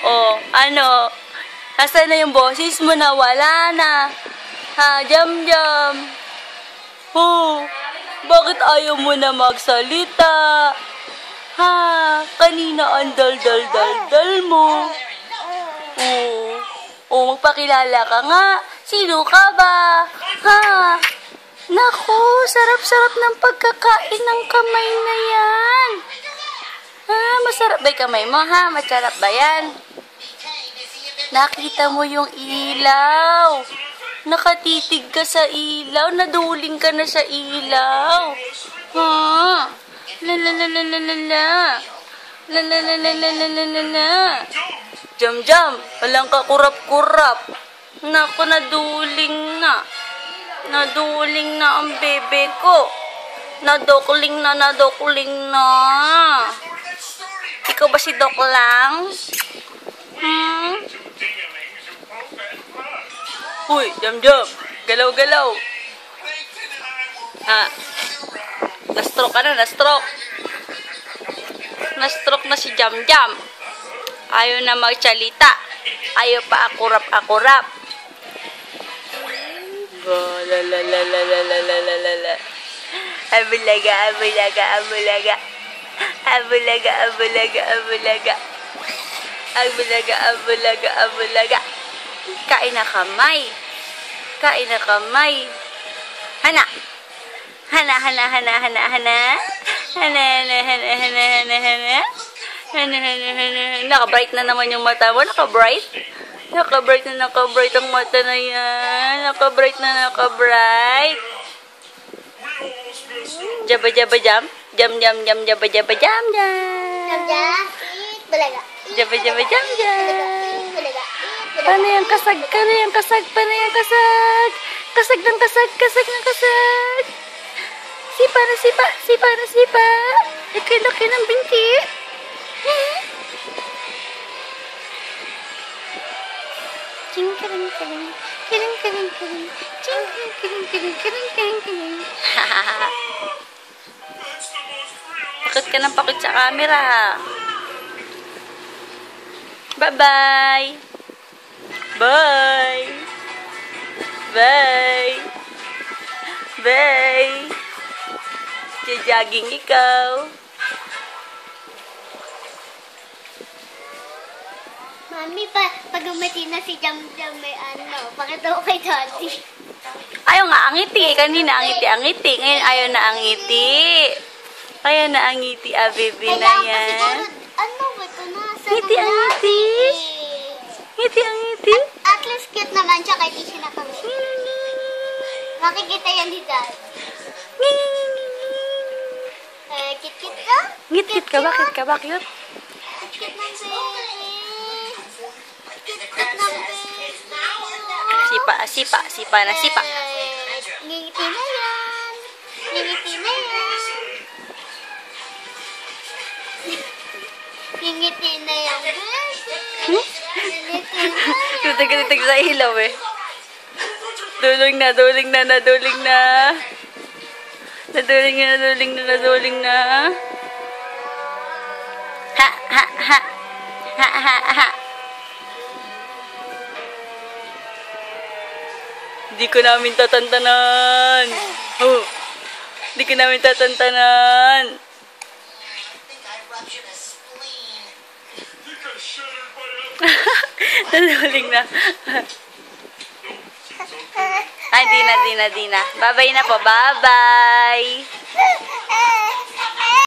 Oh, ano? Nasaan na yung boses mo na? Wala na. Ha, Jam-Jam. Oh, bakit ayaw mo na magsalita? Ha, kanina ang dal-dal-dal-dal mo. Oh, magpakilala ka nga. Sino ka ba? Ha? Naku, sarap-sarap ng pagkakain ng kamay na yan. Ha, masarap ba yung kamay mo, ha? Masarap ba yan? Nakita mo yung ilaw. Nakatitig ka sa ilaw. Naduling ka na sa ilaw. Ha? La la la la la la la. La la la la la la la la la. Jam-Jam, walang kakurap-kurap. Naku, naduling na. Naduling na ang bebe ko. Nadokling na. Ikaw ba si Doklang? Uy, Jam-Jam, galaw-galaw. Ha? Na-stroke ka na, na-stroke. Na-stroke na si Jam-Jam. Ayaw na magsalita. Ayaw pa akurap-akurap. La la la la la la la la la la. Abulaga, abulaga, abulaga. Abulaga, abulaga, abulaga. Abulaga, abulaga, abulaga. Kain na kamay. Kain na kamay. Hana. Hana, hana, hana, hana, hana. Hana, hana, hana, hana, hana, hana. Naka-bright na naman yung mata mo. Naka-bright? Naka-bright ang mata na yan. Naka-bright. Jaba, jaba, jam. Jam, jam, jam, jaba, jaba, jam, jam. Jaba, jaba, jam, jam. Paano yung kasag? Paano yung kasag? Kasag ng kasag. Sipa na sipa. Laki-laki ng binti. Pakit ka ng pakit sa camera. Bye-bye. Bye. Jogging ikaw. Mami, pag umati na si Jam-Jam may ano, pakita ko kay Daddy. Ayaw nga ang ngiti. Kanina ang ngiti. Ngayon ayaw na ang ngiti. Ayaw na ang ngiti, bebe na yan. Ano ba ito na? Ngiti ang ngiti. Ngiti ang ngiti. At least cute naman siya kahit di siya nakamit. Makikita yan ni Dad. Kit-kit ka? Ngit-kit ka? Bakit ka? Bakit? Kit-kit ng baby. Kit-kit ng baby. Sipa na sipa. Ngingiti na yan. Ngingiti na yan. Ngingiti na yan, baby. Tutag-tutag sa ilaw eh. Duling na. Naduling na. Ha. Di ko namin tatantanan. Oh. Di ko namin tatantanan. Naduling na. Ay, di na. Bye-bye na po. Bye-bye.